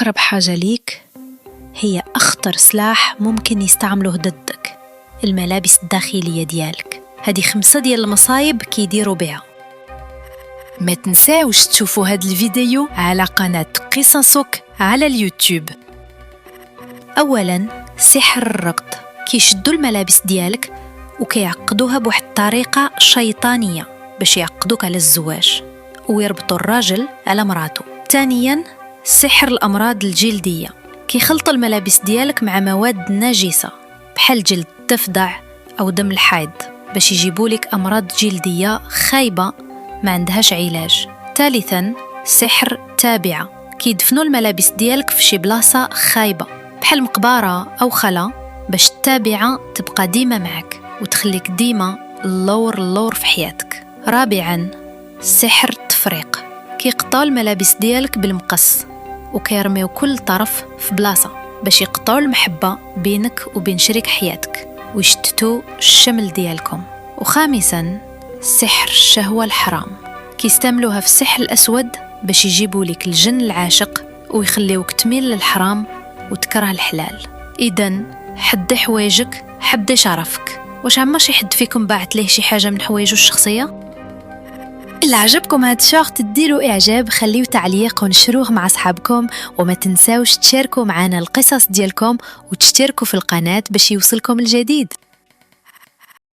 أقرب حاجة ليك هي أخطر سلاح ممكن يستعمله ضدك، الملابس الداخلية ديالك. هذه 5 ديال المصايب كيديروا بها. ما تنساوش تشوفوا هذا الفيديو على قناة قصصك على اليوتيوب. أولاً، سحر الربط. كيشدوا الملابس ديالك وكيعقدوها بواحد الطريقة شيطانية باش يعقدوك على الزواج ويربطوا الراجل على مراته. ثانياً، سحر الأمراض الجلدية. كيخلطوا الملابس ديالك مع مواد نجسة بحال جلد الضفدع أو دم الحيض باش يجيبوا لك أمراض جلدية خايبة ما عندهاش علاج. ثالثاً، سحر تابعة. كيدفنوا الملابس ديالك في شي بلاصة خايبة بحال مقبرة أو خلا باش التابعة تبقى ديما معك وتخليك ديما اللور في حياتك. رابعاً، سحر التفريق. كيقطعوا الملابس ديالك بالمقص وكيرميو كل طرف في بلاصة باش يقطعوا المحبة بينك وبين شريك حياتك ويشتتوا الشمل ديالكم. وخامساً، سحر الشهوة الحرام. كيستعملوها في السحر الأسود باش يجيبوا لك الجن العاشق ويخليوك تميل للحرام وتكره الحلال. إذن حدي حوايجك حدي شرفك. واش عما شي حد فيكم باعت ليه شي حاجة من حوايجه الشخصية؟ إلا عجبكم هاد الشورت ديروا إعجاب، خليو تعليق ونشروه مع أصحابكم، وما تنساوش تشاركوا معنا القصص ديالكم وتشتركوا في القناة باش يوصلكم الجديد.